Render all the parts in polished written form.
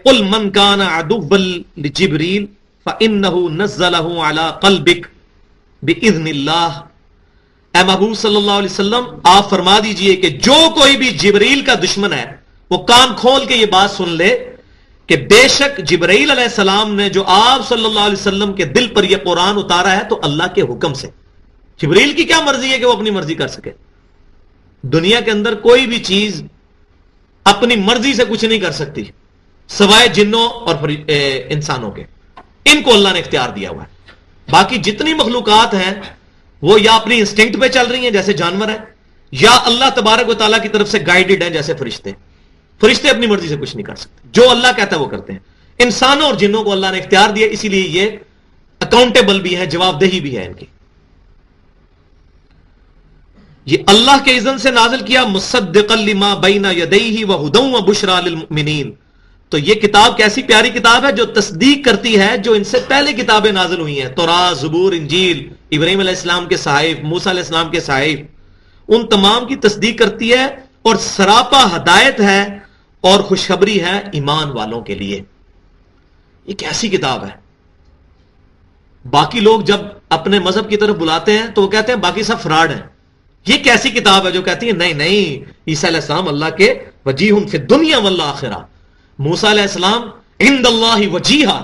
قل من كان عدوا لجبريل فإنه نزله على قلبك بإذن اللہ. اے محبوب صلی اللہ علیہ وسلم آپ فرما دیجئے کہ جو کوئی بھی جبریل کا دشمن ہے وہ کان کھول کے یہ بات سن لے کہ بے شک جبرائیل علیہ السلام نے جو آپ صلی اللہ علیہ وسلم کے دل پر یہ قرآن اتارا ہے تو اللہ کے حکم سے. جبرائیل کی کیا مرضی ہے کہ وہ اپنی مرضی کر سکے؟ دنیا کے اندر کوئی بھی چیز اپنی مرضی سے کچھ نہیں کر سکتی سوائے جنوں اور انسانوں کے. ان کو اللہ نے اختیار دیا ہوا ہے. باقی جتنی مخلوقات ہیں وہ یا اپنی انسٹنکٹ پہ چل رہی ہیں جیسے جانور ہیں، یا اللہ تبارک و تعالیٰ کی طرف سے گائیڈڈ ہیں جیسے فرشتے. فرشتے اپنی مرضی سے کچھ نہیں کر سکتے، جو اللہ کہتا ہے وہ کرتے ہیں. انسانوں اور جنوں کو اللہ نے اختیار دیا، اسی لیے یہ اکاؤنٹیبل بھی ہے، جواب دہی بھی ہے ان کی. یہ اللہ کے اذن سے نازل کیا مصدقا لما بین یدیہ وہدی وبشریٰ للمؤمنین. تو یہ کتاب کیسی پیاری کتاب ہے جو تصدیق کرتی ہے جو ان سے پہلے کتابیں نازل ہوئی ہیں، تورات، زبور، انجیل، ابراہیم علیہ السلام کے صحائف، موسیٰ علیہ السلام کے صحائف. ان تمام کی تصدیق کرتی ہے اور سراپا ہدایت ہے اور خوشخبری ہے ایمان والوں کے لیے. یہ کیسی کتاب ہے. باقی لوگ جب اپنے مذہب کی طرف بلاتے ہیں تو وہ کہتے ہیں باقی سب فراڈ ہیں. یہ کیسی کتاب ہے جو کہتی ہے نہیں عیسیٰ علیہ السلام اللہ کے وجیہ فی الدنیا والآخرہ، موسیٰ علیہ السلام عند اللہ وجیہا.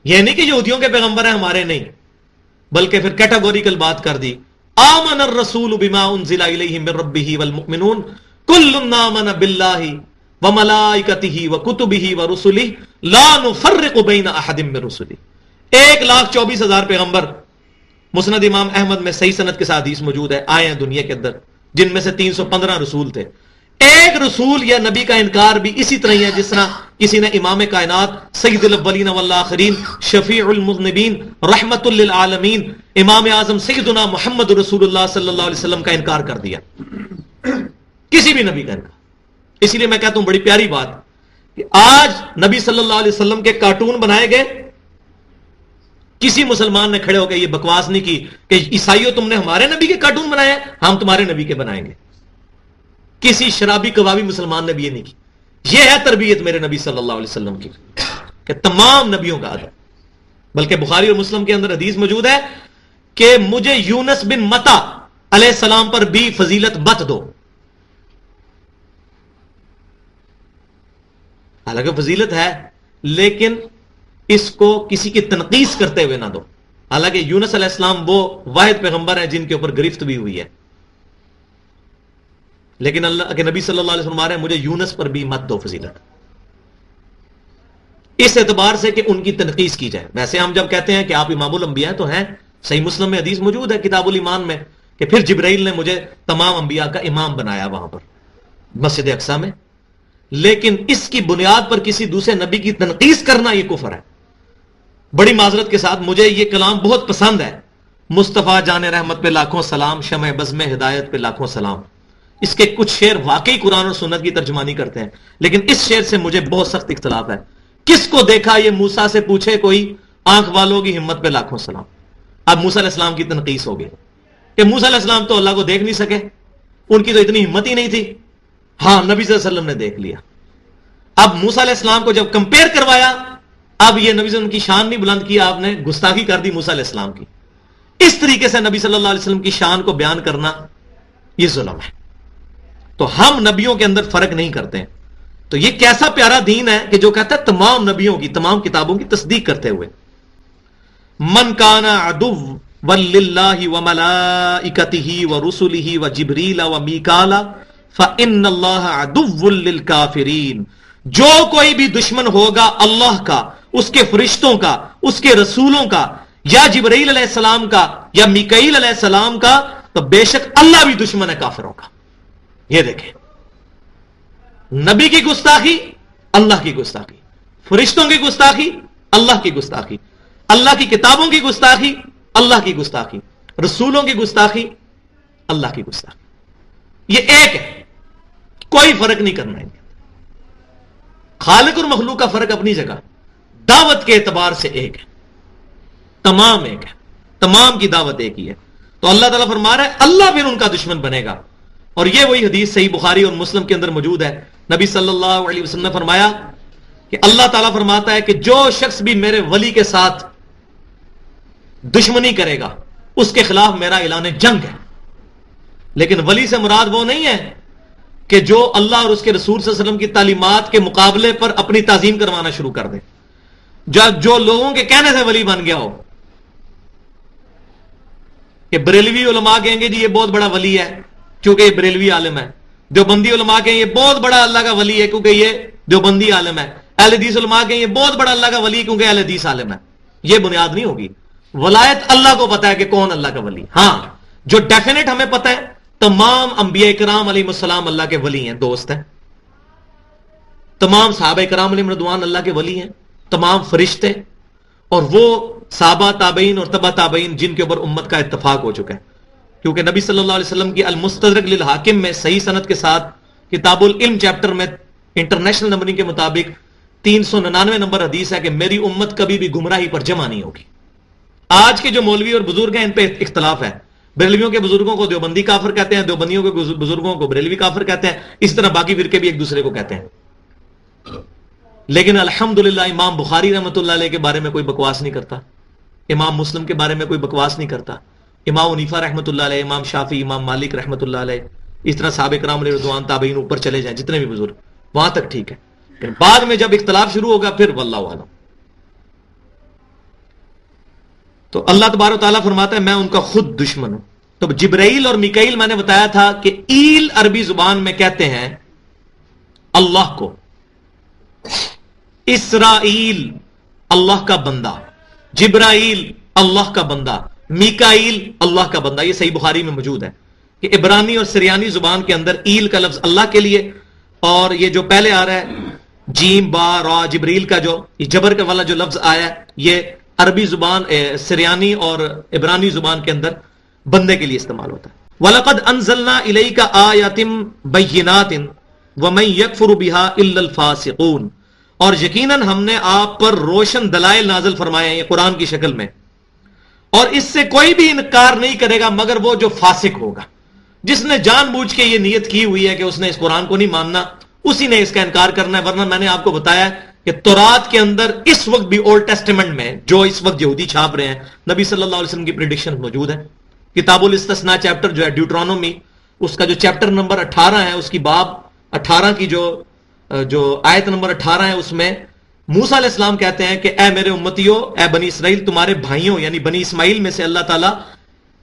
یہ نہیں کہ یہودیوں کے پیغمبر ہیں ہمارے، نہیں، بلکہ پھر کیٹاگوریکل بات کر دی. آمن الرسول بما انزل الیہ من ربہ والمؤمنون کل آمن باللہ وملائکتہ وکتبہ ورسلہ لا نفرق بین احد من رسلہ. 1,24,000 پیغمبر مسند امام احمد میں صحیح سند کے ساتھ حدیث موجود ہے آئے ہیں دنیا کے اندر، جن میں سے 315 رسول تھے. ایک رسول یا نبی کا انکار بھی اسی طرح ہے جس طرح کسی نے امام کائنات، سید الاولین والآخرین، شفیع المذنبین، رحمت للعالمین، امام اعظم سیدنا محمد رسول اللہ صلی اللہ علیہ وسلم کا انکار کر دیا. کسی بھی نبی کا انکار. اسی لیے میں کہتا ہوں بڑی پیاری بات کہ آج نبی صلی اللہ علیہ وسلم کے کارٹون بنائے گئے. کسی مسلمان نے کھڑے ہو کے یہ بکواس نہیں کی کہ عیسائیوں تم نے ہمارے نبی کے کارٹون بنائے ہیں، ہم تمہارے نبی کے بنائیں گے. کسی شرابی کبابی مسلمان نے بھی یہ نہیں کی. یہ ہے تربیت میرے نبی صلی اللہ علیہ وسلم کی کہ تمام نبیوں کا ادب. بلکہ بخاری اور مسلم کے اندر حدیث موجود ہے کہ مجھے یونس بن متا علیہ السلام پر بھی فضیلت بت دو. حالانکہ فضیلت ہے لیکن اس کو کسی کی تنقیص کرتے ہوئے نہ دو. حالانکہ یونس علیہ السلام وہ واحد پیغمبر ہیں جن کے اوپر گرفت بھی ہوئی ہے، لیکن اللہ کے نبی صلی اللہ علیہ وسلم فرما رہے ہیں مجھے یونس پر بھی مت دو فضیلت، اس اعتبار سے کہ ان کی تنقیص کی جائے. ویسے ہم جب کہتے ہیں کہ آپ امام الانبیاء تو ہیں، صحیح مسلم میں حدیث موجود ہے کتاب الایمان میں کہ پھر جبرائیل نے مجھے تمام انبیاء کا امام بنایا وہاں پر مسجد اقصی میں. لیکن اس کی بنیاد پر کسی دوسرے نبی کی تنقیص کرنا یہ کفر ہے. بڑی معذرت کے ساتھ مجھے یہ کلام بہت پسند ہے، مصطفیٰ جان رحمت پہ لاکھوں سلام، شمع بزم ہدایت پہ لاکھوں سلام. اس کے کچھ شعر واقعی قرآن اور سنت کی ترجمانی کرتے ہیں، لیکن اس شعر سے مجھے بہت سخت اختلاف ہے. کس کو دیکھا یہ موسیٰ سے پوچھے کوئی، آنکھ والوں کی ہمت پہ لاکھوں سلام. اب موسیٰ علیہ السلام کی تنقیص ہو گئی کہ موسیٰ علیہ السلام تو اللہ کو دیکھ نہیں سکے، ان کی تو اتنی ہمت ہی نہیں تھی. ہاں نبی صلی اللہ علیہ وسلم نے دیکھ لیا. اب موسیٰ علیہ السلام کو جب کمپیئر کروایا، اب یہ نبی صلی اللہ علیہ وسلم کی شان نہیں بلند کی، آپ نے گستاخی کر دی موسیٰ علیہ السلام کی. اس طریقے سے نبی صلی اللہ علیہ وسلم کی شان کو بیان کرنا یہ ظلم ہے. تو ہم نبیوں کے اندر فرق نہیں کرتے ہیں. تو یہ کیسا پیارا دین ہے کہ جو کہتا ہے تمام نبیوں کی، تمام کتابوں کی تصدیق کرتے ہوئے. من کان عدوا للہ وملائکتہ ورسلہ وجبریل ومیکال فإن اللہ عدو للکافرین. جو کوئی بھی دشمن ہوگا اللہ کا، اس کے فرشتوں کا، اس کے رسولوں کا، یا جبرائیل علیہ السلام کا یا میکائیل علیہ السلام کا، تو بے شک اللہ بھی دشمن ہے کافروں کا. یہ دیکھیں، نبی کی گستاخی، اللہ کی گستاخی، فرشتوں کی گستاخی، اللہ کی گستاخی، اللہ کی کتابوں کی گستاخی، اللہ کی گستاخی، رسولوں کی گستاخی، اللہ کی گستاخی. یہ ایک ہے، کوئی فرق نہیں کرنا ہے. خالق اور مخلوق کا فرق اپنی جگہ، دعوت کے اعتبار سے ایک ہے، تمام ایک ہے، تمام کی دعوت ایک ہی ہے. تو اللہ تعالیٰ فرما رہا ہے اللہ پھر ان کا دشمن بنے گا. اور یہ وہی حدیث صحیح بخاری اور مسلم کے اندر موجود ہے. نبی صلی اللہ علیہ وسلم نے فرمایا کہ اللہ تعالیٰ فرماتا ہے کہ جو شخص بھی میرے ولی کے ساتھ دشمنی کرے گا اس کے خلاف میرا اعلان جنگ ہے. لیکن ولی سے مراد وہ نہیں ہے کہ جو اللہ اور اس کے رسول صلی اللہ علیہ وسلم کی تعلیمات کے مقابلے پر اپنی تعظیم کروانا شروع کر دے, جو لوگوں کے کہنے سے ولی بن گیا ہو. کہ بریلوی علماء کہیں گے جی یہ بہت بڑا ولی ہے کیونکہ یہ بریلوی عالم ہے, دیوبندی علماء کہیں یہ بہت بڑا اللہ کا ولی ہے کیونکہ یہ دیوبندی عالم ہے, اہل حدیث علماء کہیں یہ بہت بڑا اللہ کا ولی ہے کیونکہ اہل حدیث عالم ہے. یہ بنیاد نہیں ہوگی. ولایت اللہ کو پتا ہے کہ کون اللہ کا ولی. ہاں جو ڈیفینیٹ ہمیں پتا ہے تمام انبیاء کرام علیہ السلام اللہ کے ولی ہیں, دوست ہیں. تمام صحابہ کرام علیہ رضوان اللہ کے ولی ہیں, تمام فرشتے, اور وہ صحابہ تابعین اور تبع تابعین جن کے اوپر امت کا اتفاق ہو چکا ہے. کیونکہ نبی صلی اللہ علیہ وسلم کی المستدرک للحاکم میں صحیح سند کے ساتھ کتاب العلم چیپٹر میں انٹرنیشنل نمبرنگ کے مطابق 399 نمبر حدیث ہے کہ میری امت کبھی بھی گمراہی پر جمع نہیں ہوگی. آج کے جو مولوی اور بزرگ ہیں ان پہ اختلاف ہے. بریلویوں کے بزرگوں کو دیوبندی کافر کہتے ہیں, دیوبندیوں کے بزرگوں کو بریلوی کافر کہتے ہیں, اس طرح باقی فرقے بھی ایک دوسرے کو کہتے ہیں. لیکن الحمدللہ امام بخاری رحمۃ اللہ علیہ کے بارے میں کوئی بکواس نہیں کرتا, امام مسلم کے بارے میں کوئی بکواس نہیں کرتا, امام حنیفہ رحمۃ اللہ علیہ, امام شافعی, امام مالک رحمۃ اللہ علیہ, اس طرح صحابہ کرام علیہ رضوان تابعین اوپر چلے جائیں جتنے بھی بزرگ وہاں تک ٹھیک ہے. لیکن بعد میں جب اختلاف شروع ہوگا پھر واللہ اعلم. تو اللہ تبارک و تعالیٰ فرماتا ہے میں ان کا خود دشمن ہوں. تو جبرائیل اور میکائیل میں نے بتایا تھا کہ ایل عربی زبان میں کہتے ہیں اللہ کو, اسرائیل اللہ کا بندہ, جبرائیل اللہ کا بندہ, میکائیل اللہ کا بندہ. یہ صحیح بخاری میں موجود ہے کہ عبرانی اور سریانی زبان کے اندر ایل کا لفظ اللہ کے لیے, اور یہ جو پہلے آ رہا ہے جیم با را جبریل کا جو یہ جبر کا والا جو لفظ آیا ہے یہ عربی زبان سریانی اور عبرانی زبان کے اندر بندے کے لیے استعمال ہوتا ہے. وَلَقَدْ أَنزَلْنَا إِلَيْكَ آيَاتٍ بَيِّنَاتٍ وَمَن يَكْفُرُ بِهَا إِلَّا الْفَاسِقُونَ, اور یقیناً ہم نے آپ پر روشن دلائل نازل فرمائے ہیں یہ قرآن کی شکل میں, اور اس سے کوئی بھی انکار نہیں کرے گا مگر وہ جو فاسق ہوگا. جس نے جان بوجھ کے یہ نیت کی ہوئی ہے کہ اس نے اس قرآن کو نہیں ماننا اسی نے اس کا انکار کرنا ہے. ورنہ میں نے آپ کو بتایا ہے کہ تورات کے اندر اس وقت بھی اولڈ ٹیسٹیمنٹ میں جو اس وقت یہودی چھاپ رہے ہیں نبی صلی اللہ علیہ وسلم کی پریڈکشن موجود ہے. کتاب الاستثناء چیپٹر جو ہے ڈیوٹرانومی, اس کا جو چیپٹر نمبر 18 ہے, اس کی باب 18 کی جو آیت نمبر 18 ہے, اس میں موسیٰ علیہ السلام کہتے ہیں کہ اے میرے امتیوں, اے بنی اسرائیل, تمہارے بھائیوں یعنی بنی اسماعیل میں سے اللہ تعالیٰ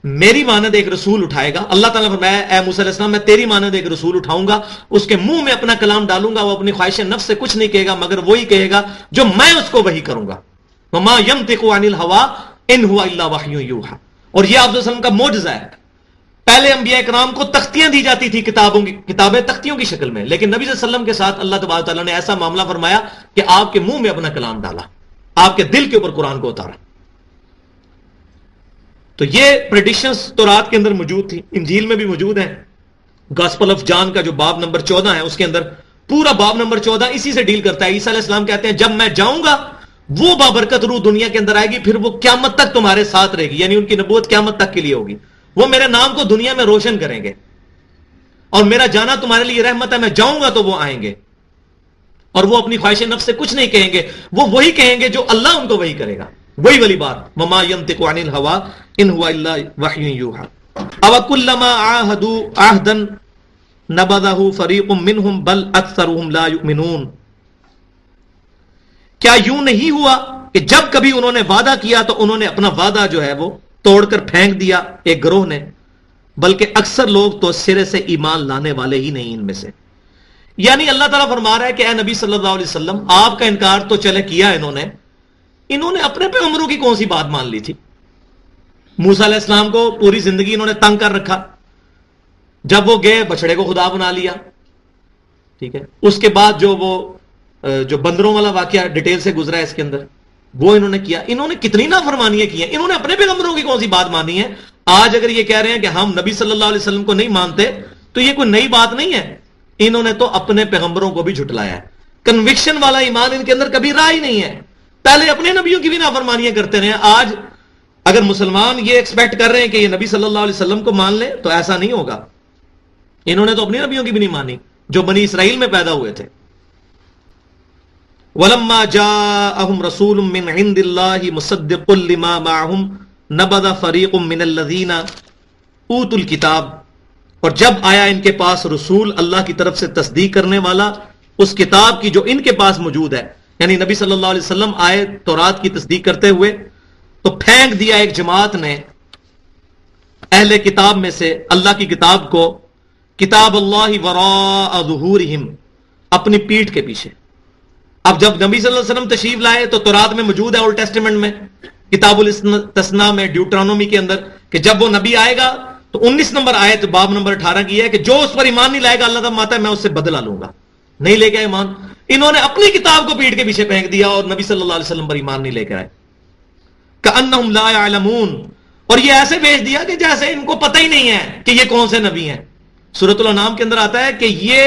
میری مانند ایک رسول اٹھائے گا. اللہ تعالیٰ نے فرمایا اے موسیٰ علیہ السلام میں تیری مانند ایک رسول اٹھاؤں گا, اس کے منہ میں اپنا کلام ڈالوں گا, وہ اپنی خواہش نفس سے کچھ نہیں کہے گا مگر وہی کہے گا جو میں اس کو وحی کروں گا. وما ينطق عن الهوى ان هو الا وحی یوحى. اور یہ آپ صلی اللہ علیہ وسلم کا معجزہ ہے. پہلے انبیاء کرام کو تختیاں دی جاتی تھی, کتابیں تختیوں کی شکل میں, لیکن نبی صلی اللہ علیہ وسلم کے ساتھ اللہ تبارک تعالیٰ نے ایسا معاملہ فرمایا کہ آپ کے منہ میں اپنا کلام ڈالا, آپ کے دل کے اوپر قرآن کو اتارا. تو یہ پریڈکشنز تورات کے اندر موجود تھی, انجیل میں بھی موجود ہیں. گاسپل آف جان کا جو باب نمبر 14 ہے اس کے اندر پورا باب نمبر 14 اسی سے ڈیل کرتا ہے. عیسیٰ علیہ السلام کہتے ہیں جب میں جاؤں گا وہ بابرکت روح دنیا کے اندر آئے گی, پھر وہ قیامت تک تمہارے ساتھ رہے گی, یعنی ان کی نبوت قیامت تک کے لیے ہوگی. وہ میرے نام کو دنیا میں روشن کریں گے, اور میرا جانا تمہارے لیے رحمت ہے. میں جاؤں گا تو وہ آئیں گے, اور وہ اپنی خواہش نفس سے کچھ نہیں کہیں گے, وہ وہی کہیں گے جو اللہ ان کو وہی کرے گا. وہی والی بات وما ينطق عن الهوى ان هو الا وحی یوحى. او كلما عاهدوا عهدا نبذه فريق منهم بل اکثرهم لا يؤمنون. کیا یوں نہیں ہوا کہ جب کبھی انہوں نے وعدہ کیا تو انہوں نے اپنا وعدہ جو ہے وہ توڑ کر پھینک دیا ایک گروہ نے, بلکہ اکثر لوگ تو سرے سے ایمان لانے والے ہی نہیں ان میں سے. یعنی اللہ تعالیٰ فرما رہا ہے کہ اے نبی صلی اللہ علیہ وسلم آپ کا انکار تو چلے کیا انہوں نے اپنے پیغمبروں کی کون سی بات مان لی تھی. موسیٰ علیہ السلام کو پوری زندگی انہوں نے تنگ کر رکھا, جب وہ گئے بچڑے کو خدا بنا لیا, ٹھیک ہے. اس کے بعد جو بندروں والا واقعہ ڈیٹیل سے گزرا ہے اس کے اندر وہ انہوں نے کیا. انہوں نے کتنی نافرمانیاں کی ہیں, انہوں نے اپنے پیغمبروں کی کون سی بات مانی ہے. آج اگر یہ کہہ رہے ہیں کہ ہم نبی صلی اللہ علیہ وسلم کو نہیں مانتے تو یہ کوئی نئی بات نہیں ہے. انہوں نے تو اپنے پیغمبروں کو بھی جھٹلایا ہے. کنوکشن والا ایمان ان کے اندر کبھی رہا ہی نہیں ہے. پہلے اپنے نبیوں کی بھی نافرمانیاں کرتے رہے. آج اگر مسلمان یہ ایکسپیکٹ کر رہے ہیں کہ یہ نبی صلی اللہ علیہ وسلم کو مان لے تو ایسا نہیں ہوگا. انہوں نے تو اپنی نبیوں کی بھی نہیں مانی جو بنی اسرائیل میں پیدا ہوئے تھے. وَلَمَّا جَاءَهُمْ رَسُولٌ مِّنْ عِنْدِ اللَّهِ مُصَدِّقٌ لِمَا مَعَهُمْ نَبَذَ فَرِيقٌ مِّنَ الَّذِينَ اوتوا الکتاب، اور جب آیا ان کے پاس رسول اللہ کی طرف سے تصدیق کرنے والا اس کتاب کی جو ان کے پاس موجود ہے، یعنی نبی صلی اللہ علیہ وسلم آئے تورات کی تصدیق کرتے ہوئے، تو پھینک دیا ایک جماعت نے اہل کتاب میں سے اللہ کی کتاب کو، کتاب اللہ وراء ظہورہم، اپنی پیٹھ کے پیچھے۔ اب جب نبی صلی اللہ علیہ وسلم تشریف لائے تو تورات میں موجود ہے، اولڈ ٹیسٹمنٹ میں، کتاب الاستثناء میں، ڈیوٹرانومی کے اندر، کہ جب وہ نبی آئے گا تو 19 نمبر آیت باب نمبر 18 کی ہے کہ جو اس پر ایمان نہیں لائے گا اللہ تعالیٰ ماتا ہے میں اس سے بدلہ لوں گا۔ نہیں لے گا ایمان، انہوں نے اپنی کتاب کو پیٹھ کے پیچھے پھینک دیا اور نبی صلی اللہ علیہ وسلم پر ایمان نہیں لے کر آئے۔ کأنہم لا یعلمون، اور یہ ایسے بھیج دیا کہ جیسے ان کو پتہ ہی نہیں ہے کہ یہ کون سے نبی ہیں۔ سورۃ الانعام کے اندر آتا ہے کہ یہ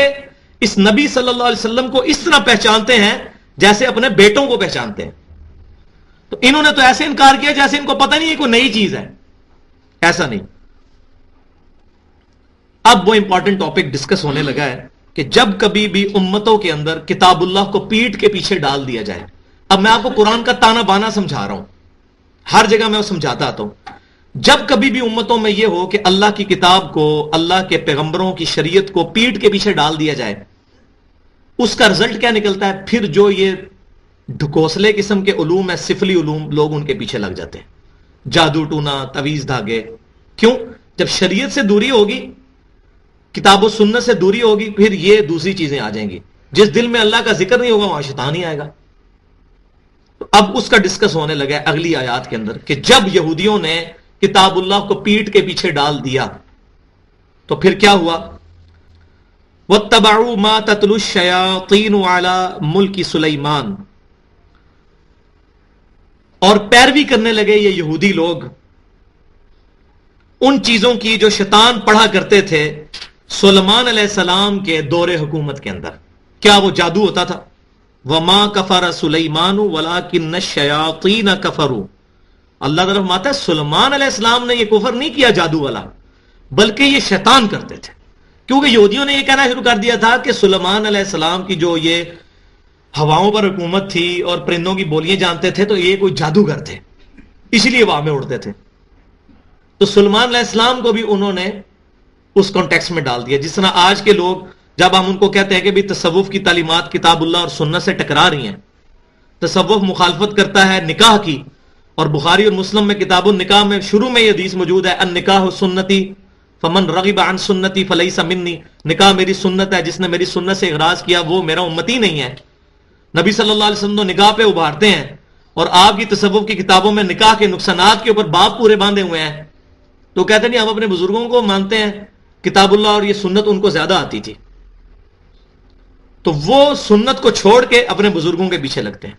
اس نبی صلی اللہ علیہ وسلم کو اس طرح پہچانتے ہیں جیسے اپنے بیٹوں کو پہچانتے ہیں۔ تو انہوں نے تو ایسے انکار کیا جیسے ان کو پتہ نہیں ہے کوئی نئی چیز ہے، ایسا نہیں۔ اب وہ امپورٹنٹ ٹاپک ڈسکس ہونے لگا ہے کہ جب کبھی بھی امتوں کے اندر کتاب اللہ کو پیٹھ کے پیچھے ڈال دیا جائے، اب میں آپ کو قرآن کا تانا بانا سمجھا رہا ہوں، ہر جگہ میں وہ سمجھاتا آتا ہوں، جب کبھی بھی امتوں میں یہ ہو کہ اللہ کی کتاب کو، اللہ کے پیغمبروں کی شریعت کو پیٹھ کے پیچھے ڈال دیا جائے، اس کا رزلٹ کیا نکلتا ہے؟ پھر جو یہ ڈھکوسلے قسم کے علوم ہے، سفلی علوم، لوگ ان کے پیچھے لگ جاتے ہیں، جادو ٹونا، تعویذ دھاگے۔ کیوں؟ جب شریعت سے دوری ہوگی، کتاب و سنت سے دوری ہوگی، پھر یہ دوسری چیزیں آ جائیں گی۔ جس دل میں اللہ کا ذکر نہیں ہوگا وہاں شیطان ہی آئے گا۔ تو اب اس کا ڈسکس ہونے لگا ہے اگلی آیات کے اندر کہ جب یہودیوں نے کتاب اللہ کو پیٹھ کے پیچھے ڈال دیا تو پھر کیا ہوا؟ وَاتَّبَعُوا مَا تَتْلُو الشَّيَاطِينُ عَلَى مُلْكِ سُلَيْمَانَ، اور پیروی کرنے لگے یہ یہودی لوگ ان چیزوں کی جو شیطان پڑھا کرتے تھے سلیمان علیہ السلام کے دور حکومت کے اندر۔ کیا وہ جادو ہوتا تھا؟ وَمَا كَفَرَ سُلَيْمَانُ وَلَٰكِنَّ الشَّيَاطِينَ كَفَرُوا، اللہ طرف ماتا ہے سلیمان علیہ السلام نے یہ کفر نہیں کیا جادو والا، بلکہ یہ شیطان کرتے تھے، کیونکہ یہودیوں نے یہ کہنا شروع کر دیا تھا کہ سلیمان علیہ السلام کی جو یہ ہواؤں پر حکومت تھی اور پرندوں کی بولیاں جانتے تھے تو یہ کوئی جادوگر تھے، اسی لیے ہوا میں اڑتے تھے۔ تو سلیمان علیہ السلام کو بھی انہوں نے اس کانٹیکس میں ڈال دیا، جس طرح آج کے لوگ جب ہم ان کو کہتے ہیں کہ بھی تصوف کی تعلیمات کتاب اللہ اور سنت سے ٹکرا رہی ہیں، تصوف مخالفت کرتا ہے نکاح کی، اور بخاری اور مسلم میں کتاب النکاح میں شروع میں یہ حدیث موجود ہے، النکاح سنتی فمن رغب عن سنتی فلیس منی، نکاح میری سنت ہے، جس نے میری سنت سے اغراض کیا وہ میرا امتی نہیں ہے۔ نبی صلی اللہ علیہ وسلم تو نکاح پہ ابھارتے ہیں، اور آپ کی تصوف کی کتابوں میں نکاح کے نقصانات کے اوپر باب پورے باندھے ہوئے ہیں، تو کہتے نہیں ہم اپنے بزرگوں کو مانتے ہیں، کتاب اللہ اور یہ سنت ان کو زیادہ آتی تھی، تو وہ سنت کو چھوڑ کے اپنے بزرگوں کے پیچھے لگتے ہیں۔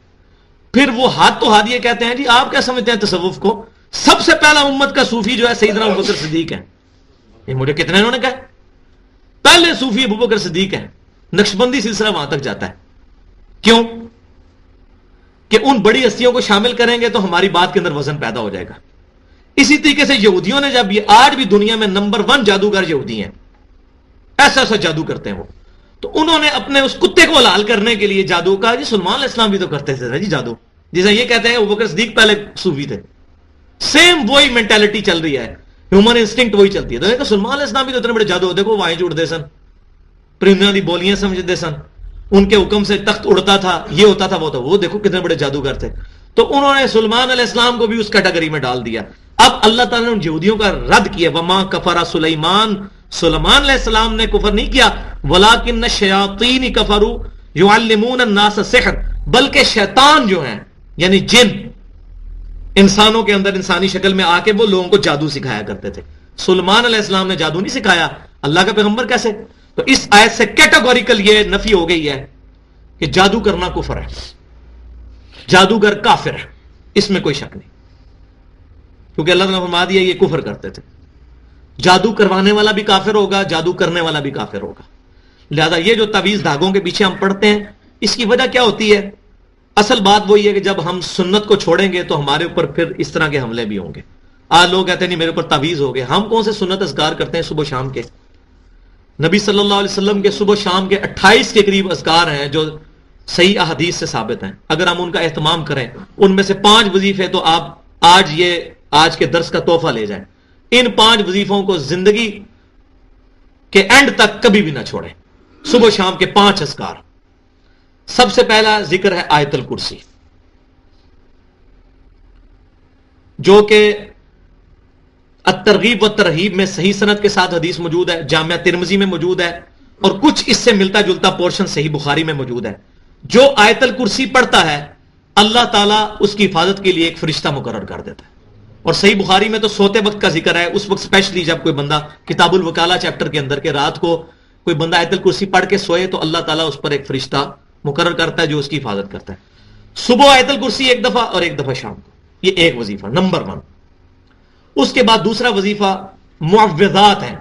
پھر وہ ہاتھ تو ہاتھ یہ کہتے ہیں جی آپ کیا سمجھتے ہیں تصوف کو؟ سب سے پہلا امت کا صوفی جو ہے سیدنا ابوبکر صدیق ہے۔ یہ مجھے کتنے انہوں نے کہا پہلے صوفی ابوبکر صدیق ہے، نقشبندی سلسلہ وہاں تک جاتا ہے۔ کیوں؟ کہ ان بڑی ہستیوں کو شامل کریں گے تو ہماری بات کے اندر وزن پیدا ہو جائے گا۔ اسی طریقے سے یہودیوں نے جب یہ آج بھی دنیا میں نمبر 1 جادوگر یہودی ہیں، ایسا ایسا جادو کرتے ہیں وہ، تو انہوں نے اپنے اس کتے کو حلال کرنے کے لیے جادو کا، جی سلمان علیہ السلام بھی تو کرتے تھے جی جادو، جیسے یہ کہتے ہیں ابوبکر صدیق پہلے صوفی تھے، سیم وہی مینٹالٹی چل رہی ہے، ہیومن انسٹنکٹ وہی چلتی ہے۔ تو سلمان علیہ السلام بھی تو اتنے بڑے جادو، دیکھو وائیں جڑتے سن، پرندوں کی بولیاں سمجھتے سن، ان کے حکم سے تخت اڑتا تھا، یہ ہوتا تھا وہ دیکھو کتنے بڑے جادوگر تھے۔ تو انہوں نے سلیمان علیہ السلام کو بھی اس کیٹیگری میں ڈال دیا۔ اب اللہ تعالیٰ نے ان یہودیوں کا رد کیا، وما کفر سلیمان، سلیمان علیہ السلام نے کفر نہیں کیا، ولکن الشیاطین کفروا یعلمون الناس السحر، بلکہ شیطان جو ہیں یعنی جن انسانوں کے اندر انسانی شکل میں آ کے وہ لوگوں کو جادو سکھایا کرتے تھے۔ سلیمان علیہ السلام نے جادو نہیں سکھایا، اللہ کا پیغمبر کیسے؟ تو اس آیت سے کیٹیگوریکل یہ نفی ہو گئی ہے کہ جادو کرنا کفر ہے، جادوگر کافر ہے، اس میں کوئی شک نہیں، کیونکہ اللہ نے فرما دیا یہ کفر کرتے تھے۔ جادو کروانے والا بھی کافر ہوگا، جادو کرنے والا بھی کافر ہوگا۔ لہذا یہ جو تعویذ دھاگوں کے پیچھے ہم پڑھتے ہیں، اس کی وجہ کیا ہوتی ہے؟ اصل بات وہی ہے کہ جب ہم سنت کو چھوڑیں گے تو ہمارے اوپر پھر اس طرح کے حملے بھی ہوں گے۔ آج لوگ کہتے ہیں نہیں میرے اوپر تعویذ ہو گئے، ہم کون سے سنت اذکار کرتے ہیں صبح شام کے؟ نبی صلی اللہ علیہ وسلم کے صبح شام کے 28 کے قریب اذکار ہیں جو صحیح احادیث سے ثابت ہیں، اگر ہم ان کا اہتمام کریں، ان میں سے 5 وظیفے تو آپ آج کے درس کا تحفہ لے جائیں، ان 5 وظیفوں کو زندگی کے اینڈ تک کبھی بھی نہ چھوڑیں۔ صبح و شام کے 5 اذکار۔ سب سے پہلا ذکر ہے آیت الکرسی، جو کہ الترغیب و ترہیب میں صحیح سند کے ساتھ حدیث موجود ہے، جامعہ ترمذی میں موجود ہے، اور کچھ اس سے ملتا جلتا پورشن صحیح بخاری میں موجود ہے۔ جو آیت الکرسی پڑھتا ہے اللہ تعالیٰ اس کی حفاظت کے لیے ایک فرشتہ مقرر کر دیتا ہے۔ اور صحیح بخاری میں تو سوتے وقت کا ذکر ہے، اس وقت اسپیشلی جب کوئی بندہ کتاب الوکالہ چیپٹر کے اندر کہ رات کو کوئی بندہ آیت الکرسی پڑھ کے سوئے تو اللہ تعالیٰ اس پر ایک فرشتہ مقرر کرتا ہے جو اس کی حفاظت کرتا ہے۔ صبح آیت الکرسی 1 دفعہ اور 1 دفعہ شام کو، یہ ایک وظیفہ نمبر 1۔ اس کے بعد دوسرا وظیفہ معوذات ہیں،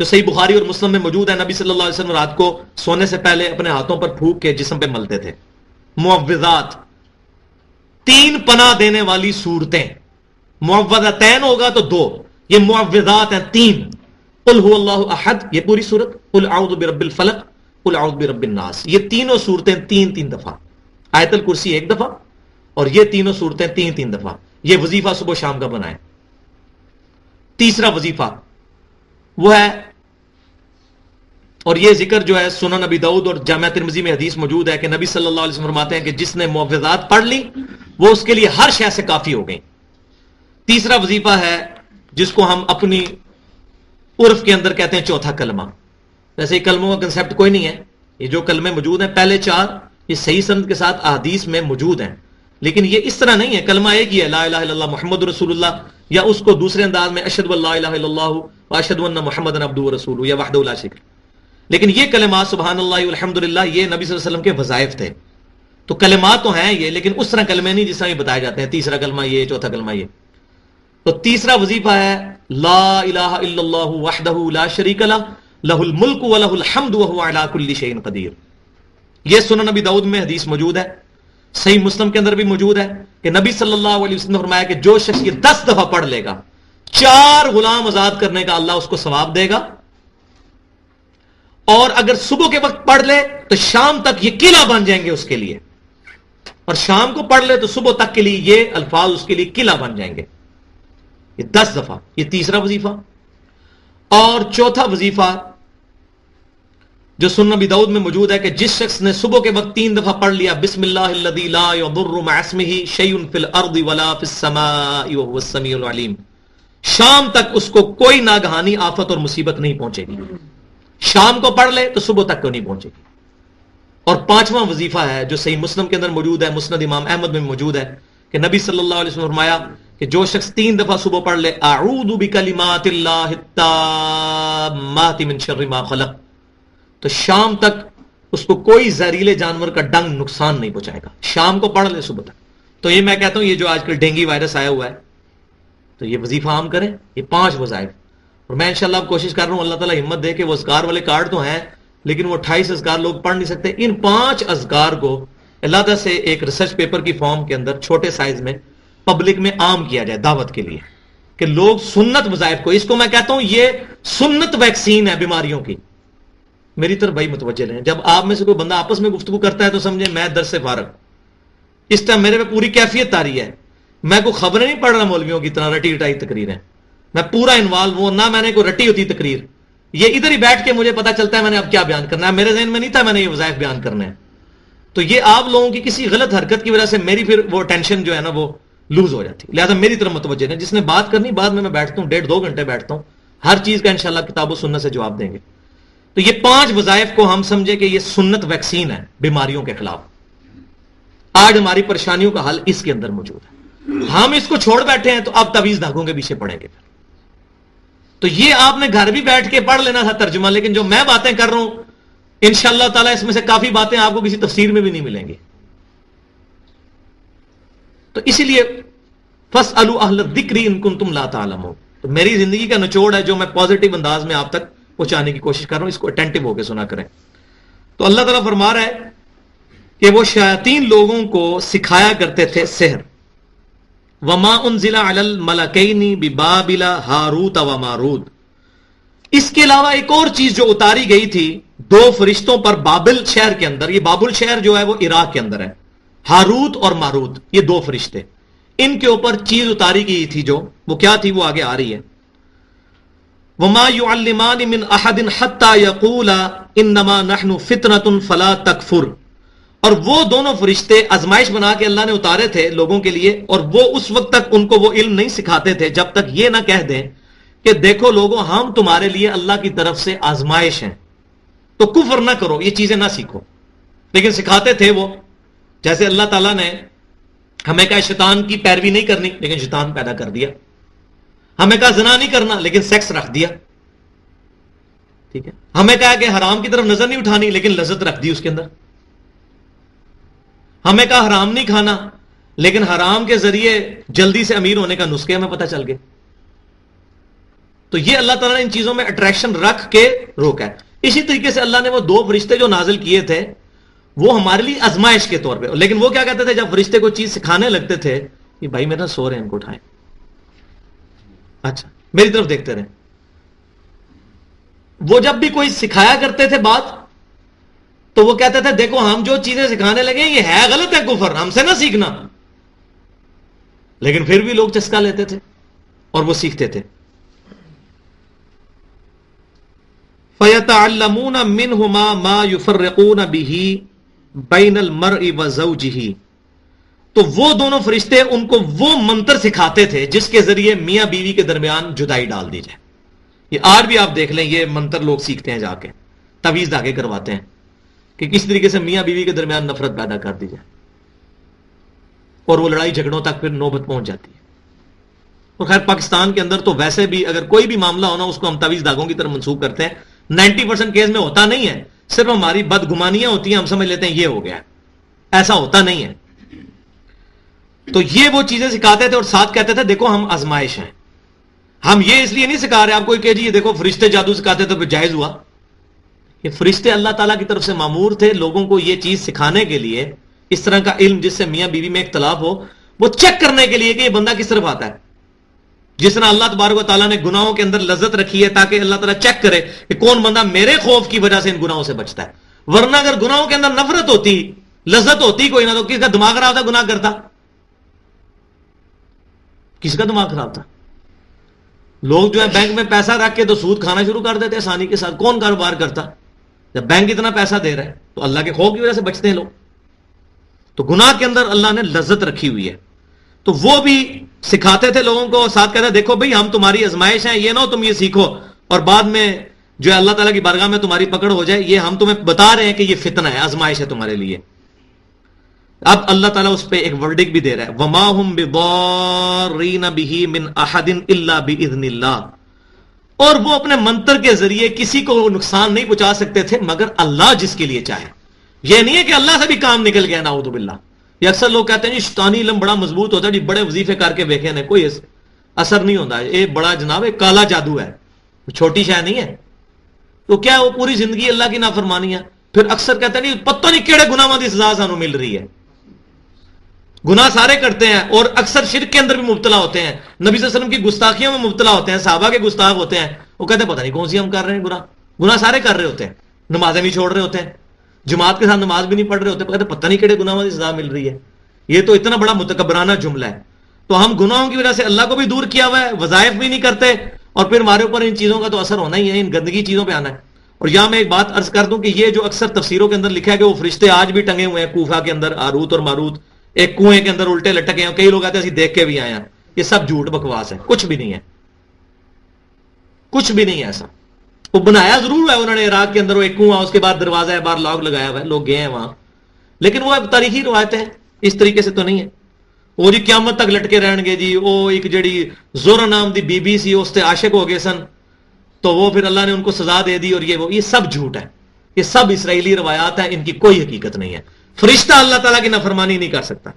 جو صحیح بخاری اور مسلم میں موجود ہے۔ نبی صلی اللہ علیہ وسلم رات کو سونے سے پہلے اپنے ہاتھوں پر پھونک کے جسم پہ ملتے تھے۔ معوذات 3 پناہ دینے والی صورتیں، معوذتین ہوگا تو 2، یہ معوذات ہیں 3۔ قل هو اللہ احد، یہ پوری صورت، قل اعوذ برب الفلق، قل اعوذ برب الناس، یہ تینوں صورتیں 3 دفعہ، آیت الکرسی 1 دفعہ اور یہ تینوں صورتیں 3 دفعہ۔ یہ وظیفہ صبح و شام کا بنائیں۔ تیسرا وظیفہ وہ ہے، اور یہ ذکر جو ہے سنن نبی داؤد اور جامعہ ترمذی میں حدیث موجود ہے کہ نبی صلی اللہ علیہ وسلم فرماتے ہیں کہ جس نے معوذات پڑھ لی وہ اس کے لیے ہر شے سے کافی ہو گئی۔ تیسرا وظیفہ ہے جس کو ہم اپنی عرف کے اندر کہتے ہیں چوتھا کلمہ۔ ویسے کلموں کا کنسیپٹ کوئی نہیں ہے، یہ جو کلمے موجود ہیں پہلے 4 یہ صحیح سند کے ساتھ احادیث میں موجود ہیں، لیکن یہ اس طرح نہیں ہے کلمہ ایک ہی ہے، لا الہ الا اللہ محمد رسول اللہ، یا اس کو دوسرے انداز میں اشہد ان لا الہ الا اللہ واشہد ان محمد عبدہ ورسولہ یا وحدہ لا شریک۔ لیکن یہ کلمات سبحان اللہ والحمدللہ یہ نبی صلی اللہ علیہ وسلم کے وظائف تھے، تو کلمات تو ہیں یہ، لیکن اس طرح کلمے نہیں جس طرح یہ بتائے جاتے ہیں، تیسرا کلمہ یہ، چوتھا کلمہ یہ۔ تو تیسرا وظیفہ ہے لا الہ الا اللہ وحدہ لا شریک لہ لہ الملک ولہ الحمد وہو علی کل شیء قدیر۔ یہ سنن نبی داؤد میں حدیث موجود ہے، صحیح مسلم کے اندر بھی موجود ہے کہ نبی صلی اللہ علیہ وسلم نے فرمایا کہ جو شخص یہ 10 دفعہ پڑھ لے گا 4 غلام آزاد کرنے کا اللہ اس کو ثواب دے گا، اور اگر صبح کے وقت پڑھ لے تو شام تک یہ قلعہ بن جائیں گے اس کے لیے، اور شام کو پڑھ لے تو صبح تک کے لیے یہ الفاظ اس کے لیے قلعہ بن جائیں گے۔ یہ 10 دفعہ، یہ تیسرا وظیفہ۔ اور چوتھا وظیفہ جو سنن نبی داؤد میں موجود ہے کہ جس شخص نے صبح کے وقت 3 دفعہ پڑھ لیا بسم اللہ الذی لا یضر مع اسمہ شیء فی الارض ولا فی السماء وهو السمیع العلیم، شام تک اس کو کوئی ناگہانی آفت اور مصیبت نہیں پہنچے گی۔ شام کو پڑھ لے تو صبح تک کو نہیں پہنچے گی۔ اور 5واں وظیفہ ہے جو صحیح مسلم کے اندر موجود ہے، مسند امام احمد میں موجود ہے کہ نبی صلی اللہ علیہ وسلم فرمایا کہ جو شخص 3 دفعہ صبح پڑھ لے اعوذ بکلمات اللہ التامات من شر ما خلق، تو شام تک اس کو کوئی زہریلے جانور کا ڈنگ نقصان نہیں پہنچائے گا، شام کو پڑھ لے صبح تک۔ تو یہ میں کہتا ہوں یہ جو آج کل ڈینگی وائرس آیا ہوا ہے تو یہ وظیفہ عام کریں، یہ 5 وظائف۔ اور میں انشاءاللہ اب کوشش کر رہا ہوں اللہ تعالیٰ ہمت دے کہ وہ اذکار والے کارڈ تو ہیں لیکن وہ 28 اذکار لوگ پڑھ نہیں سکتے، ان 5 اذکار کو علیحدہ سے ایک ریسرچ پیپر کی فارم کے اندر چھوٹے سائز میں پبلک میں عام کیا جائے دعوت کے لیے کہ لوگ سنت وظائف کو، اس کو میں کہتا ہوں یہ سنت ویکسین ہے بیماریوں کی۔ میری طرف بھائی متوجہ رہیں، جب آپ میں سے کوئی بندہ آپس میں گفتگو کرتا ہے تو سمجھیں میں درس سے فارغ، اس ٹائم میرے پہ پوری کیفیت آ رہی ہے، میں کوئی خبریں نہیں پڑھ رہا مولویوں کی طرح رٹی رٹائی تقریریں، میں پورا انوالو ہوں، نہ میں نے کوئی رٹی ہوتی تقریر، یہ ادھر ہی بیٹھ کے مجھے پتا چلتا ہے میں نے اب کیا بیان کرنا ہے، میرے ذہن میں نہیں تھا میں نے یہ وظائف بیان کرنا ہے۔ تو یہ آپ لوگوں کی کسی غلط حرکت کی وجہ سے میری پھر وہ ٹینشن جو ہے نا وہ لوز ہو جاتی، لہذا میری طرف متوجہ رہیں، جس نے بات کرنی بعد میں بیٹھتا ہوں 1.5-2 گھنٹے بیٹھتا ہوں، ہر چیز کا انشاءاللہ کتاب و سنت سے جواب دیں گے۔ تو یہ 5 وظائف کو ہم سمجھے کہ یہ سنت ویکسین ہے بیماریوں کے خلاف، آج ہماری پریشانیوں کا حل اس کے اندر موجود ہے، ہم اس کو چھوڑ بیٹھے ہیں تو اب تعویذ دھاگوں کے پیچھے پڑیں گے۔ تو یہ آپ نے گھر بھی بیٹھ کے پڑھ لینا تھا ترجمہ، لیکن جو میں باتیں کر رہا ہوں انشاءاللہ تعالیٰ اس میں سے کافی باتیں آپ کو کسی تفسیر میں بھی نہیں ملیں گی۔ تو اسی لیے فاسألوا اہل الذکر ان کنتم لا تعلمون، تو میری زندگی کا نچوڑ ہے جو میں پازیٹیو انداز میں آپ تک پہنچانے کی کوشش کر رہا ہوں، اس کو اٹینٹو ہو کے سنا کریں۔ تو اللہ تعالیٰ فرما رہا ہے کہ وہ شیاطین لوگوں کو سکھایا کرتے تھے سحر، وما انزل علی الملکین ببابل ہاروت و ماروت، اس کے علاوہ ایک اور چیز جو اتاری گئی تھی دو فرشتوں پر بابل شہر کے اندر، یہ بابل شہر جو ہے وہ عراق کے اندر ہے، ہاروت اور ماروت، یہ دو فرشتے، ان کے اوپر چیز اتاری گئی تھی جو وہ کیا تھی، وہ آگے آ رہی ہے. وما يعلمان من احد حتى يقولا انما نحن فتنة فلا تكفر. اور وہ دونوں فرشتے آزمائش بنا کے اللہ نے اتارے تھے لوگوں کے لیے، اور وہ اس وقت تک ان کو وہ علم نہیں سکھاتے تھے جب تک یہ نہ کہہ دیں کہ دیکھو لوگوں ہم تمہارے لیے اللہ کی طرف سے آزمائش ہیں، تو کفر نہ کرو، یہ چیزیں نہ سیکھو. لیکن سکھاتے تھے وہ، جیسے اللہ تعالیٰ نے ہمیں کہا شیطان کی پیروی نہیں کرنی، لیکن شیطان پیدا کر دیا. ہمیں کہا زنا نہیں کرنا، لیکن سیکس رکھ دیا. ٹھیک ہے، ہمیں کہا کہ حرام کی طرف نظر نہیں اٹھانی، لیکن لذت رکھ دی اس کے اندر. ہمیں کہا حرام نہیں کھانا، لیکن حرام کے ذریعے جلدی سے امیر ہونے کا نسخے ہمیں پتہ چل گئے. تو یہ اللہ تعالیٰ نے ان چیزوں میں اٹریکشن رکھ کے روکا ہے. اسی طریقے سے اللہ نے وہ دو فرشتے جو نازل کیے تھے وہ ہمارے لیے آزمائش کے طور پہ، لیکن وہ کیا کہتے تھے جب فرشتے کو چیز سکھانے لگتے تھے کہ بھائی میرا سو رہے ہیں، ان کو اٹھائیں، اچھا میری طرف دیکھتے رہیں. وہ جب بھی کوئی سکھایا کرتے تھے بات تو وہ کہتے تھے دیکھو ہم جو چیزیں سکھانے لگے یہ ہے غلط ہے، کفر، ہم سے نہ سیکھنا. لیکن پھر بھی لوگ چسکا لیتے تھے اور وہ سیکھتے تھے. فَيَتَعَلَّمُونَ مِنْهُمَا مَا يُفَرِّقُونَ بِهِ بَيْنَ الْمَرْءِ وَزَوْجِهِ. تو وہ دونوں فرشتے ان کو وہ منتر سکھاتے تھے جس کے ذریعے میاں بیوی کے درمیان جدائی ڈال دی جائے. یہ آج بھی آپ دیکھ لیں، یہ منتر لوگ سیکھتے ہیں، جا کے تعویذ دھاگے کرواتے ہیں کہ کس طریقے سے میاں بیوی کے درمیان نفرت پیدا کر دی جائے، اور وہ لڑائی جھگڑوں تک پھر نوبت پہنچ جاتی ہے. اور خیر پاکستان کے اندر تو ویسے بھی اگر کوئی بھی معاملہ ہونا اس کو ہم تعویذ دھاگوں کی طرف منسوخ کرتے ہیں. 90% کیس میں ہوتا نہیں ہے، صرف ہماری بدگمانیاں ہوتی ہیں، ہم سمجھ لیتے ہیں یہ ہو گیا، ایسا ہوتا نہیں ہے. تو یہ وہ چیزیں سکھاتے تھے اور ساتھ کہتے تھے دیکھو ہم آزمائش ہیں. ہم یہ اس لیے نہیں سکھا رہے آپ کو کہ جی یہ دیکھو فرشتے جادو سکھاتے تو پھر جائز ہوا. یہ فرشتے اللہ تعالیٰ کی طرف سے مامور تھے لوگوں کو یہ چیز سکھانے کے لیے، اس طرح کا علم جس سے میاں بیوی میں اختلاف ہو وہ چیک کرنے کے لیے کہ یہ بندہ کس طرف آتا ہے. جس طرح اللہ تبارک و تعالیٰ نے گناہوں کے اندر لذت رکھی ہے تاکہ اللہ تعالیٰ چیک کرے کہ کون بندہ میرے خوف کی وجہ سے ان گناہوں سے بچتا ہے. ورنہ اگر گناہوں کے اندر نفرت ہوتی، لذت ہوتی کوئی نہ، تو کس کا دماغ خراب تھا گناہ کرتا؟ کس کا دماغ خراب تھا؟ لوگ جو ہے بینک میں پیسہ رکھ کے تو سود کھانا شروع کر دیتے آسانی کے ساتھ. کون کاروبار کرتا جب بینک اتنا پیسہ دے رہا ہے؟ تو اللہ کے خوف کی وجہ سے بچتے ہیں لوگ. تو گناہ کے اندر اللہ نے لذت رکھی ہوئی ہے. تو وہ بھی سکھاتے تھے لوگوں کو، ساتھ کہتے دیکھو بھئی ہم تمہاری آزمائش ہیں، یہ نہ ہو تم یہ سیکھو اور بعد میں جو ہے اللہ تعالیٰ کی بارگاہ میں تمہاری پکڑ ہو جائے. یہ ہم تمہیں بتا رہے ہیں کہ یہ فتنہ ہے، آزمائش ہے تمہارے لیے. اب اللہ تعالیٰ اس پہ ایک ورڈک بھی دے رہا ہے، وَمَا هُمْ بِضَارِّينَ بِهِ مِنْ أَحَدٍ إِلَّا بِإِذْنِ اللَّهِ. اور وہ اپنے منتر کے ذریعے کسی کو نقصان نہیں پہنچا سکتے تھے مگر اللہ جس کے لیے چاہے. یہ نہیں ہے کہ اللہ سے بھی کام نکل گیا، نعوذ باللہ. یہ اکثر لوگ کہتے ہیں جی شیطانی علم بڑا مضبوط ہوتا ہے جی، بڑے وظیفے کر کے دیکھے نا کوئی اثر نہیں ہوتا. یہ بڑا جناب ایک کالا جادو ہے، چھوٹی شے نہیں ہے. تو کیا وہ پوری زندگی اللہ کی نافرمانی ہے؟ پھر اکثر کہتے ہیں نہیں پتہ نہیں کیڑے گناہاں دی سزا سانو مل رہی ہے. گناہ سارے کرتے ہیں اور اکثر شرک کے اندر بھی مبتلا ہوتے ہیں، نبی صلی اللہ علیہ وسلم کی گستاخیوں میں مبتلا ہوتے ہیں، صحابہ کے گستاخ ہوتے ہیں. وہ کہتے ہیں پتہ نہیں کون سی ہم کر رہے ہیں گناہ سارے کر رہے ہوتے ہیں، نمازیں بھی چھوڑ رہے ہوتے ہیں، جماعت کے ساتھ نماز بھی نہیں پڑھ رہے ہوتے، کہتے پتہ نہیں کیڑے گناہوں کی سزا مل رہی ہے. یہ تو اتنا بڑا متکبرانہ جملہ ہے. تو ہم گناہوں کی وجہ سے اللہ کو بھی دور کیا ہوا ہے، وظائف بھی نہیں کرتے، اور پھر ہمارے اوپر ان چیزوں کا تو اثر ہونا ہی ہے، ان گندگی چیزوں پہ آنا ہے. اور یہاں میں ایک بات عرض کر دوں کہ یہ جو اکثر تفسیروں کے اندر لکھا ہے کہ وہ فرشتے آج بھی ٹنگے ہوئے ہیں کوفہ کے اندر، ہاروت اور ماروت ایک کنویں کے اندر الٹے لٹکے ہیں، کئی لوگ آتے ہیں دیکھ کے بھی آئے ہیں، یہ سب جھوٹ بکواس ہے، کچھ بھی نہیں ہے، کچھ بھی نہیں ہے ایسا. وہ بنایا ضرور ہے انہوں نے عراق کے اندر، وہ ایک کنواں، اس کے بعد دروازہ ہے باہر لاک لگایا ہوا ہے، لوگ گئے ہیں وہاں، لیکن وہ اب تاریخی روایتیں ہیں، اس طریقے سے تو نہیں ہے. وہ جی قیامت تک لٹکے رہن گے جی. وہ ایک جڑی زورا نام دی بی بی سی اس سے عاشق ہو گئے سن تو وہ پھر اللہ نے ان کو سزا دے دی، اور یہ سب جھوٹ ہے، یہ سب اسرائیلی روایات ہیں، ان کی کوئی حقیقت نہیں ہے. فرشتہ اللہ تعالیٰ کی نافرمانی نہیں کر سکتا.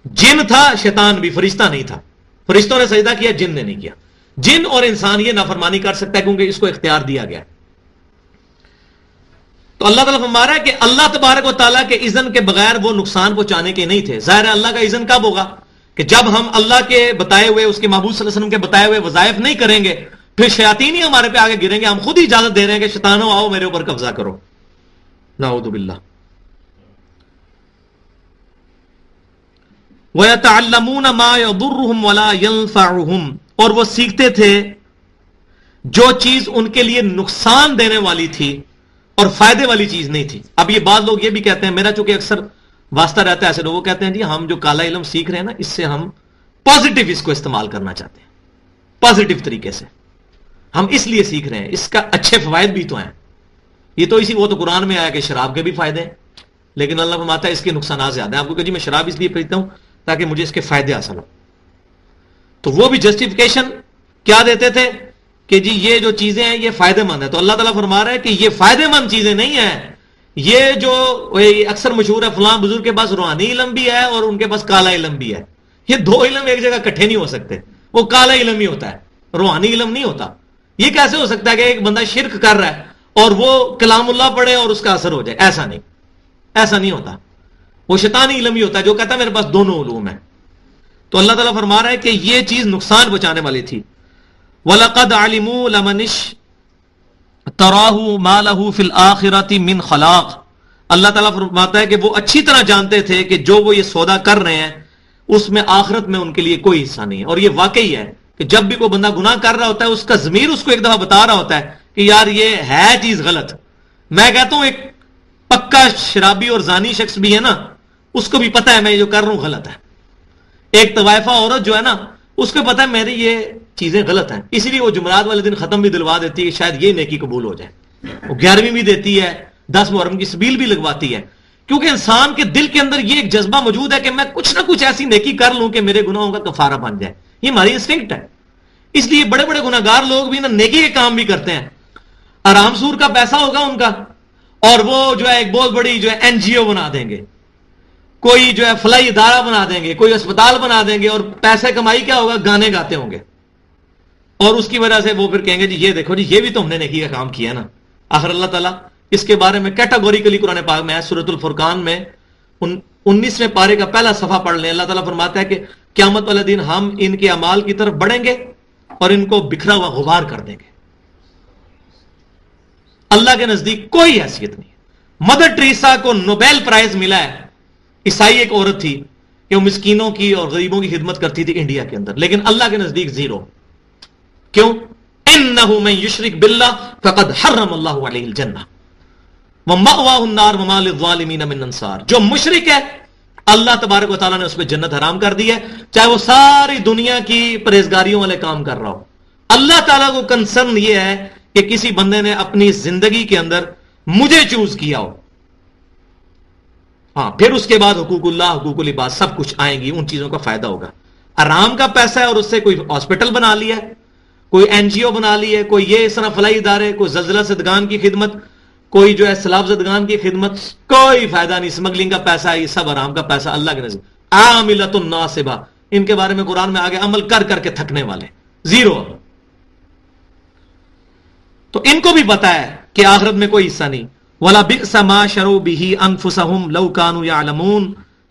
جن تھا شیطان بھی، فرشتہ نہیں تھا. فرشتوں نے سجدہ کیا، جن نے نہیں کیا. جن اور انسان یہ نافرمانی کر سکتا ہے کیونکہ اس کو اختیار دیا گیا. تو اللہ تعالیٰ فرما رہا ہے کہ اللہ تبارک و تعالیٰ کے اذن کے بغیر وہ نقصان پہنچانے کے نہیں تھے. ظاہر ہے اللہ کا اذن کب ہوگا؟ کہ جب ہم اللہ کے بتائے ہوئے، اس کے محبوب صلی اللہ علیہ وسلم کے بتائے ہوئے وظائف نہیں کریں گے پھر شیاطین ہی ہمارے پہ آگے گریں گے. ہم خود ہی اجازت دے رہے ہیں کہ شیطانوں آؤ میرے اوپر قبضہ کرو. نعوذ باللہ. وَيَتَعَلَّمُونَ مَا يَضُرُّهُمْ وَلَا يَنفَعُهُمْ, اور وہ سیکھتے تھے جو چیز ان کے لیے نقصان دینے والی تھی اور فائدے والی چیز نہیں تھی. اب یہ بعض لوگ یہ بھی کہتے ہیں, میرا چونکہ اکثر واسطہ رہتا ہے ایسے لوگوں کہتے ہیں جی ہم جو کالا علم سیکھ رہے ہیں نا اس سے ہم پازیٹیو اس کو استعمال کرنا چاہتے ہیں, پازیٹیو طریقے سے ہم اس لیے سیکھ رہے ہیں, اس کا اچھے فوائد بھی تو ہیں. یہ تو وہ تو قرآن میں آیا کہ شراب کے بھی فائدے ہیں, لیکن اللہ فرماتا ہے اس کے نقصانات زیادہ ہیں. آپ کو کہ جی میں شراب اس لیے پیتا ہوں تاکہ مجھے اس کے فائدے حاصل ہوں. تو وہ بھی جسٹیفیکیشن کیا دیتے تھے کہ جی یہ جو چیزیں ہیں یہ فائدے مند ہیں. تو اللہ تعالیٰ فرما رہا ہے کہ یہ فائدے مند چیزیں نہیں ہیں. یہ جو اکثر مشہور ہے فلاں بزرگ کے پاس روحانی علم بھی ہے اور ان کے پاس کالا علم بھی ہے. یہ دو علم ایک جگہ اکٹھے نہیں ہو سکتے. وہ کالا علم ہی ہوتا ہے, روحانی علم نہیں ہوتا. یہ کیسے ہو سکتا ہے کہ ایک بندہ شرک کر رہا ہے اور وہ کلام اللہ پڑھے اور اس کا اثر ہو جائے؟ ایسا نہیں, ایسا نہیں ہوتا. وہ شیطانی علم ہی ہوتا ہے جو کہتا ہے میرے پاس دونوں علوم ہیں. تو اللہ تعالیٰ فرما رہا ہے کہ یہ چیز نقصان پہنچانے والی تھی. وَلَقَدْ عَلِمُوا لَمَنِ اشْتَرَاهُ مَا لَهُ فِي الْآخِرَةِ مِنْ خَلَاقٍ. اللہ تعالیٰ فرماتا ہے کہ وہ اچھی طرح جانتے تھے کہ جو وہ یہ سودا کر رہے ہیں اس میں آخرت میں ان کے لیے کوئی حصہ نہیں ہے. اور یہ واقعی ہے کہ جب بھی کوئی بندہ گناہ کر رہا ہوتا ہے اس کا ضمیر اس کو ایک دفعہ بتا رہا ہوتا ہے کہ یار یہ ہے چیز غلط. میں کہتا ہوں ایک پکا شرابی اور زانی شخص بھی ہے نا, اس کو بھی پتا ہے میں جو کر رہا ہوں غلط ہے. ایک طوائفہ عورت جو ہے نا اس کو پتا ہے میری یہ چیزیں غلط ہیں, اسی لیے وہ جمعرات والے دن ختم بھی دلوا دیتی ہے کہ شاید یہ نیکی قبول ہو جائے. وہ 11ویں بھی دیتی ہے, 10 محرم کی سبیل بھی لگواتی ہے, کیونکہ انسان کے دل کے اندر یہ ایک جذبہ موجود ہے کہ میں کچھ نہ کچھ ایسی نیکی کر لوں کہ میرے گناہوں کا کفارہ بن جائے. یہ ہماری انسٹنکٹ ہے. اس لیے بڑے بڑے گناہگار لوگ بھی نا نیکی کے کام بھی کرتے ہیں. آرام سور کا پیسہ ہوگا ان کا اور وہ جو ہے ایک بہت بڑی جو ہے NGO بنا دیں گے, کوئی جو ہے فلاحی ادارہ بنا دیں گے, کوئی اسپتال بنا دیں گے, اور پیسے کمائی کیا ہوگا, گانے گاتے ہوں گے. اور اس کی وجہ سے وہ پھر کہیں گے جی یہ دیکھو جی یہ بھی تو ہم نے نیکی کا کام کیا نا. آخر اللہ تعالیٰ اس کے بارے میں کیٹاگوریکلی قرآن پاک میں ہے. سورۃ الفرقان میں 19ویں پارے کا پہلا صفحہ پڑھ لیں. اللہ تعالیٰ فرماتا ہے کہ قیامت والے دن ہم ان کے اعمال کی طرف بڑھیں گے اور ان کو بکھرا ہوا غبار کر دیں گے. اللہ کے نزدیک کوئی حیثیت نہیں. مدر ٹریسا کو نوبیل پرائز ملا ہے. عیسائی ایک عورت تھی کہ وہ مسکینوں کی اور غریبوں کی خدمت کرتی تھی انڈیا کے اندر, لیکن اللہ کے نزدیک زیرو. کیوں؟ انہ من یشرک باللہ فقد حرم اللہ علیہ الجنہ ومأواہ النار وما للظالمین من انصار. جو مشرک ہے اللہ تبارک و تعالیٰ نے اس پہ جنت حرام کر دی ہے, چاہے وہ ساری دنیا کی پرہیزگاریوں والے کام کر رہا ہو. اللہ تعالیٰ کو کنسرن یہ ہے کہ کسی بندے نے اپنی زندگی کے اندر مجھے چوز کیا ہو. ہاں پھر اس کے بعد حقوق اللہ, حقوق العباد سب کچھ آئیں گی, ان چیزوں کا فائدہ ہوگا. آرام کا پیسہ ہے اور اس سے کوئی ہاسپٹل بنا لیا ہے, کوئی NGO بنا لی ہے, کوئی یہ اس طرح فلاحی ادارے, کوئی زلزلہ زدگان کی خدمت, کوئی جو ہے سیلاب زدگان کی خدمت, کوئی فائدہ نہیں. اسمگلنگ کا پیسہ ہے, یہ سب آرام کا پیسہ اللہ کے نزدیک. عاملۃ ناصبہ, ان کے بارے میں قرآن میں آگے عمل کر کر کے تھکنے والے, زیرو. تو ان کو بھی پتا ہے کہ آخرت میں کوئی حصہ نہیں. وَلَا بِئْسَ مَا شَرَوْا بِهِ أَنفُسَهُمْ لَوْ كَانُوا يَعْلَمُونَ.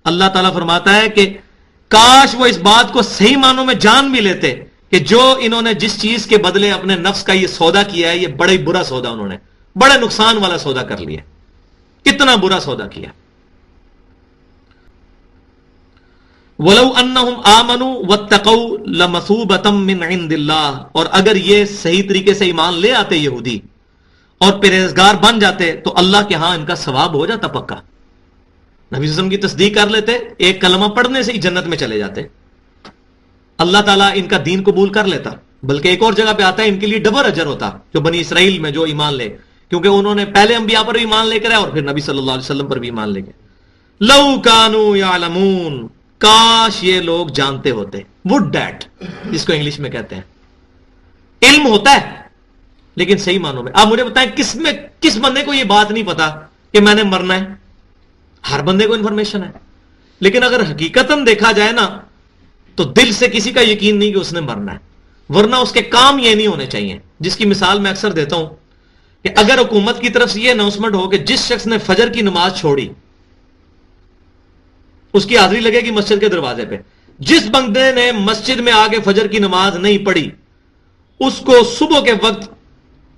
اللہ تعالیٰ فرماتا ہے کہ کاش وہ اس بات کو صحیح معنوں میں جان بھی لیتے کہ جو انہوں نے جس چیز کے بدلے اپنے نفس کا یہ سودا کیا ہے یہ بڑا ہی برا سودا, انہوں نے بڑے نقصان والا سودا کر لیا. کتنا برا سودا کیا. وَلَوْ أَنَّهُمْ آمَنُوا وَاتَّقَوْا لَمَثُوبَةً مِّنْ عِندِ اللَّهِ. اور اگر یہ صحیح طریقے سے ایمان لے آتے یہودی اور پرہیزگار بن جاتے تو اللہ کے ہاں ان کا ثواب ہو جاتا پکا. نبی صلی اللہ علیہ وسلم کی تصدیق کر لیتے, ایک کلمہ پڑھنے سے ہی جنت میں چلے جاتے. اللہ تعالیٰ ان کا دین قبول کر لیتا. بلکہ ایک اور جگہ پہ آتا ہے ان کے لیے ڈبل اجر ہوتا جو بنی اسرائیل میں جو ایمان لے, کیونکہ انہوں نے پہلے انبیاء پر بھی ایمان لے کر آئے اور پھر نبی صلی اللہ علیہ وسلم پر بھی ایمان لے گئے. لو کانوا یعلمون, کاش یہ لوگ جانتے ہوتے. وڈ ڈیٹ جس کو انگلش میں کہتے ہیں. علم ہوتا ہے لیکن صحیح معنوں میں. آپ مجھے بتائیں کس بندے کو یہ بات نہیں پتا کہ میں نے مرنا ہے؟ ہر بندے کو انفارمیشن ہے, لیکن اگر حقیقتاً دیکھا جائے نا تو دل سے کسی کا یقین نہیں کہ اس نے مرنا ہے, ورنہ اس کے کام یہ نہیں ہونے چاہیے. جس کی مثال میں اکثر دیتا ہوں کہ اگر حکومت کی طرف سے یہ اناؤنسمنٹ ہو کہ جس شخص نے فجر کی نماز چھوڑی اس کی حاضری لگے گی مسجد کے دروازے پہ, جس بندے نے مسجد میں آگے فجر کی نماز نہیں پڑھی اس کو صبح کے وقت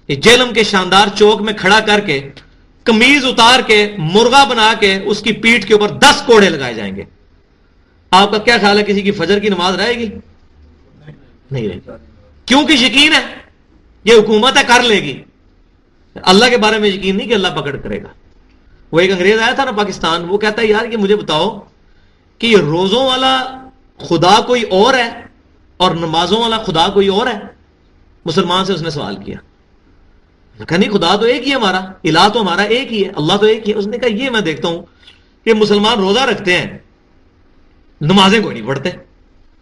جیلم کے شاندار چوک میں کھڑا کر کے قمیض اتار کے مرغا بنا کے اس کی پیٹھ کے اوپر 10 کوڑے لگائے جائیں گے. آپ کا کیا خیال ہے کسی کی فجر کی نماز رہے گی؟ نہیں رہے گی. کیونکہ یقین ہے یہ حکومت ہے کر لے گی. اللہ کے بارے میں یقین نہیں کہ اللہ پکڑ کرے گا. وہ ایک انگریز آیا تھا نا پاکستان, وہ کہتا ہے یار کہ مجھے بتاؤ کہ یہ روزوں والا خدا کوئی اور ہے اور نمازوں والا خدا کوئی اور ہے. مسلمان سے اس نے سوال کیا, کہا نہیں خدا تو ایک ہی ہے ہمارا, الہ تو ہمارا ایک ہی ہے, اللہ تو ایک ہی ہے. اس نے کہا یہ میں دیکھتا ہوں کہ مسلمان روزہ رکھتے ہیں, نمازیں کوئی نہیں پڑھتے.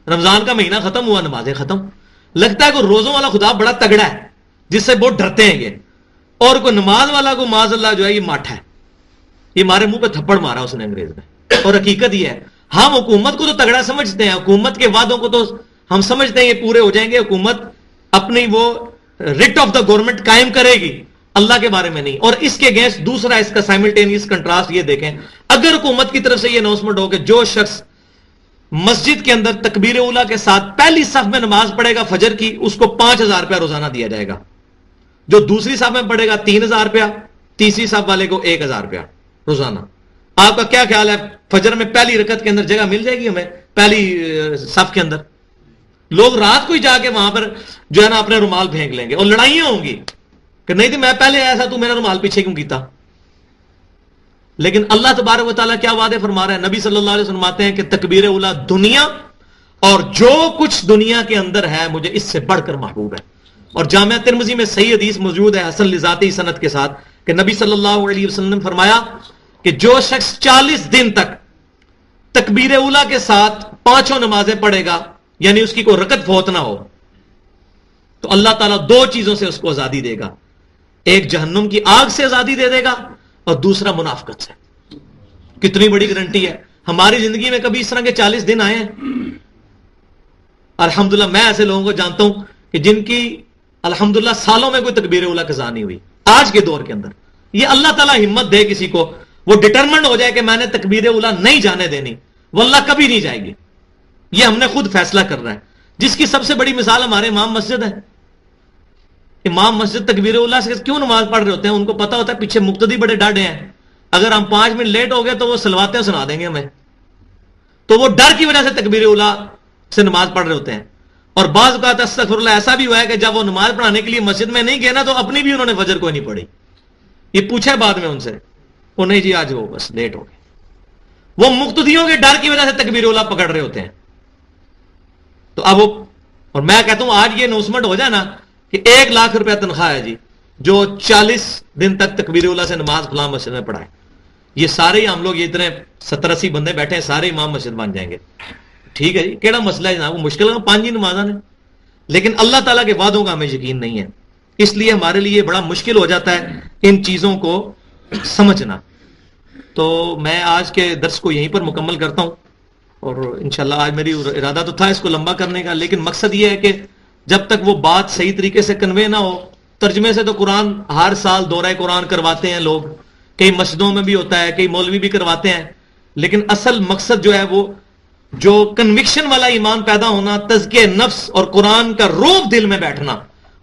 رمضان کا مہینہ ختم ہوا, نمازیں ختم. لگتا ہے کہ روزوں والا خدا بڑا تگڑا ہے جس سے بہت ڈرتے ہیں یہ, اور کوئی نماز والا کو معاذ اللہ جو ہے یہ ماٹھا ہے. یہ ہمارے منہ پہ تھپڑ مارا اس نے انگریز نے. اور حقیقت یہ ہے, ہم حکومت کو تو تگڑا سمجھتے ہیں, حکومت کے وعدوں کو تو ہم سمجھتے ہیں یہ پورے ہو جائیں گے, حکومت اپنی وہ ریٹ آف دا گورنمنٹ قائم کرے گی, اللہ کے بارے میں نہیں. اور اس کے اگینسٹ دوسرا اس کا سائملٹینیس کنٹراسٹ یہ دیکھیں, اگر حکومت کی طرف سے یہ اناؤنسمنٹ ہو کہ جو شخص مسجد کے اندر تکبیر اولیٰ کے ساتھ پہلی صف میں نماز پڑھے گا فجر کی, اس کو 5,000 روپیہ روزانہ دیا جائے گا. جو دوسری صف میں پڑھے گا 3,000 روپیہ, تیسری صف والے کو 1,000 روپیہ روزانہ. آپ کا کیا خیال ہے فجر میں پہلی رکعت کے اندر جگہ مل جائے گی ہمیں پہلی صف کے اندر؟ لوگ رات کو ہی جا کے وہاں پر جو ہے نا اپنے رومال پھینک لیں گے, اور لڑائیاں ہوں گی کہ نہیں تھی میں پہلے آیا تھا تو میرا رومال پیچھے کیوں کیتا. لیکن اللہ تبارک و تعالیٰ کیا وعدے فرما رہے ہیں؟ نبی صلی اللہ علیہ وسلم فرماتے ہیں کہ تکبیر اولیٰ دنیا اور جو کچھ دنیا کے اندر ہے مجھے اس سے بڑھ کر محبوب ہے. اور جامعہ ترمذی میں صحیح حدیث موجود ہے حسن لذاتی سند کے ساتھ کہ نبی صلی اللہ علیہ وسلم نے فرمایا کہ جو شخص 40 دن تک تکبیر اولیٰ کے ساتھ 5 نمازیں پڑھے گا, یعنی اس کی کوئی رکعت فوت نہ ہو, تو اللہ تعالیٰ 2 چیزوں سے اس کو آزادی دے گا. ایک جہنم کی آگ سے آزادی دے دے گا, اور دوسرا منافقت سے. کتنی بڑی گارنٹی ہے. ہماری زندگی میں کبھی اس طرح کے 40 دن آئے ہیں؟ الحمدللہ میں ایسے لوگوں کو جانتا ہوں کہ جن کی الحمدللہ سالوں میں کوئی تکبیر اولیٰ قضا نہیں ہوئی. آج کے دور کے اندر یہ اللہ تعالیٰ ہمت دے کسی کو, وہ ڈٹرمنڈ ہو جائے کہ میں نے تکبیر اولیٰ نہیں جانے دینی, واللہ کبھی نہیں جائے گی. یہ ہم نے خود فیصلہ کر رہا ہے. جس کی سب سے بڑی مثال ہمارے امام مسجد ہے. امام مسجد تکبیر اولیٰ سے کیوں نماز پڑھ رہے ہوتے ہیں؟ ان کو پتا ہوتا ہے پیچھے مقتدی بڑے ڈاڈے ہیں, اگر ہم 5 منٹ لیٹ ہو گئے تو وہ صلواتیں سنا دیں گے ہمیں. تو وہ ڈر کی وجہ سے تکبیر اولیٰ سے نماز پڑھ رہے ہوتے ہیں. اور بعض اوقات استغفر اللہ ایسا بھی ہوا ہے کہ جب وہ نماز پڑھانے کے لیے مسجد میں نہیں گئے نا, تو اپنی بھی انہوں نے فجر کوئی نہیں پڑھی. یہ پوچھا بعد میں ان سے, وہ نہیں جی آج وہ بس لیٹ ہو گئے. وہ مقتدیوں کے ڈر کی وجہ سے تکبیر اولیٰ پکڑ رہے ہوتے ہیں. تو اب وہ, اور میں کہتا ہوں آج یہ اناؤنسمنٹ ہو جائے نا کہ 1 لاکھ روپیہ تنخواہ ہے جی جو 40 دن تک تکبیر اولیٰ سے نماز فلاں مسجد میں پڑھائے, یہ سارے ہی ہم لوگ یہ اتنے 70-80 بندے بیٹھے ہیں, سارے امام مسجد بن جائیں گے. ٹھیک ہے جی, کیڑا مسئلہ ہے جناب, وہ مشکل ہے 5 ہی نمازاں نے. لیکن اللہ تعالیٰ کے وعدوں کا ہمیں یقین نہیں ہے, اس لیے ہمارے لیے بڑا مشکل ہو جاتا ہے ان چیزوں کو سمجھنا. تو میں آج کے درس کو یہیں پر مکمل کرتا ہوں, اور انشاءاللہ آج میری ارادہ تو تھا اس کو لمبا کرنے کا, لیکن مقصد یہ ہے کہ جب تک وہ بات صحیح طریقے سے کنوے نہ ہو. ترجمے سے تو قرآن ہر سال دورہ قرآن کرواتے ہیں لوگ, کئی مسجدوں میں بھی ہوتا ہے, کئی مولوی بھی کرواتے ہیں, لیکن اصل مقصد جو ہے وہ جو کنوکشن والا ایمان پیدا ہونا, تزکیہ نفس اور قرآن کا روب دل میں بیٹھنا,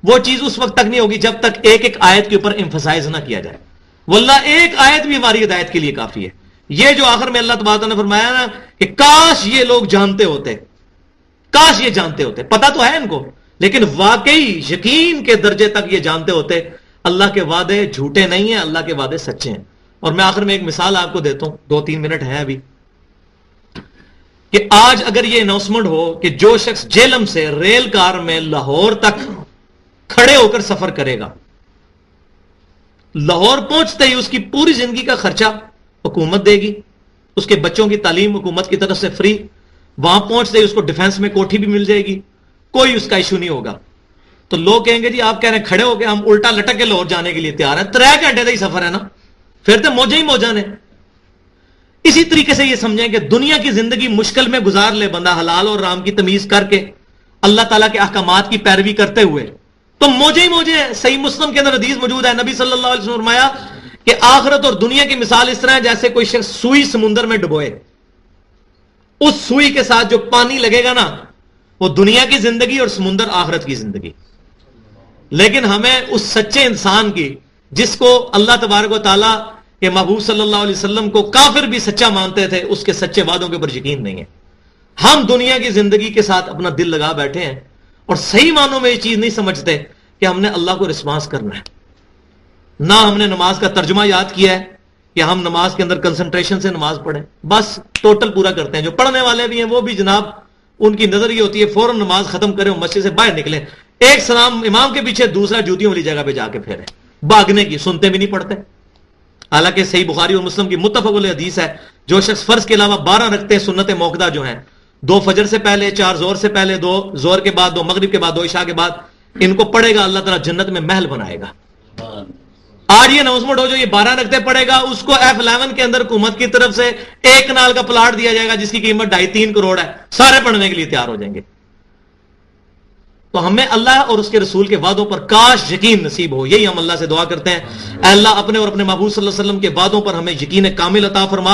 وہ چیز اس وقت تک نہیں ہوگی جب تک ایک ایک آیت کے اوپر ایمفسائز نہ کیا جائے. واللہ ایک آیت بھی ہماری ہدایت کے لیے کافی ہے. یہ جو آخر میں اللہ تبارک نے فرمایا نا کہ کاش یہ لوگ جانتے ہوتے, کاش یہ جانتے ہوتے, پتہ تو ہے ان کو, لیکن واقعی یقین کے درجے تک یہ جانتے ہوتے اللہ کے وعدے جھوٹے نہیں ہیں, اللہ کے وعدے سچے ہیں. اور میں آخر میں ایک مثال آپ کو دیتا ہوں, 2-3 منٹ ہیں ابھی, کہ آج اگر یہ اناؤنسمنٹ ہو کہ جو شخص جیلم سے ریل کار میں لاہور تک کھڑے ہو کر سفر کرے گا, لاہور پہنچتے ہی اس کی پوری زندگی کا خرچہ حکومت دے گی, اس کے بچوں کی تعلیم حکومت کی طرف سے فری, وہاں پہنچتے ہی اس کو ڈیفنس میں کوٹھی بھی مل جائے گی, کوئی اس کا ایشو نہیں ہوگا. تو لوگ کہیں گے جی آپ کہہ رہے ہیں کھڑے ہو کے ہم الٹا لٹک کے لاہور جانے کے لیے تیار ہیں, 3 گھنٹے کا ہی سفر ہے نا, پھر تو موجیں ہی موجاں نے. اسی طریقے سے یہ سمجھیں کہ دنیا کی زندگی مشکل میں گزار لے بندہ, حلال اور حرام کی تمیز کر کے اللہ تعالیٰ کے احکامات کی پیروی کرتے ہوئے, تو موجیں ہی موجیں ہیں. صحیح مسلم کے اندر حدیث موجود ہے, نبی صلی اللہ علیہ وسلم نے فرمایا کہ آخرت اور دنیا کی مثال اس طرح ہے جیسے کوئی شخص سوئی سمندر میں ڈبوئے, اس سوئی کے ساتھ جو پانی لگے گا نا وہ دنیا کی زندگی اور سمندر آخرت کی زندگی. لیکن ہمیں اس سچے انسان کی جس کو اللہ تبارک و تعالیٰ کے محبوب صلی اللہ علیہ وسلم کو کافر بھی سچا مانتے تھے، اس کے سچے وعدوں کے اوپر یقین نہیں ہے. ہم دنیا کی زندگی کے ساتھ اپنا دل لگا بیٹھے ہیں اور صحیح معنوں میں یہ چیز نہیں سمجھتے کہ ہم نے اللہ کو رسپانس کرنا ہے. نہ ہم نے نماز کا ترجمہ یاد کیا ہے کہ ہم نماز کے اندر کنسنٹریشن سے نماز پڑھیں، بس ٹوٹل پورا کرتے ہیں. جو پڑھنے والے بھی ہیں وہ بھی جناب ان کی نظر یہ ہوتی ہے فوراً نماز ختم کریں، مسجد سے باہر نکلیں، ایک سلام امام کے پیچھے، دوسرا جوتیوں والی جگہ پہ جا کے پھیریں، بھاگنے کی، سنتے بھی نہیں پڑھتے. حالانکہ صحیح بخاری اور مسلم کی متفق علیہ حدیث ہے، جو شخص فرض کے علاوہ 12 رکھتے ہیں سنت موقدہ جو ہیں، 2 فجر سے پہلے، 4 زور سے پہلے، 2 زور کے بعد، 2 مغرب کے بعد، 2 عشاء کے بعد، ان کو پڑھے گا اللہ تعالیٰ جنت میں محل بنائے گا. آج یہ اناؤنسمنٹ ہو جو یہ 12 رکھتے پڑے گا، اس کو F11 کے اندر حکومت کی طرف سے 1 کنال کا پلاٹ دیا جائے گا جس کی قیمت 2.5-3 کروڑ ہے، سارے پڑھنے کے لیے تیار ہو جائیں گے. تو ہمیں اللہ اور اس کے رسول کے وعدوں پر کاش یقین نصیب ہو. یہی ہم اللہ سے دعا کرتے ہیں، اے اللہ اپنے اور اپنے محبوب صلی اللہ علیہ وسلم کے وعدوں پر ہمیں یقین کامل عطا فرما.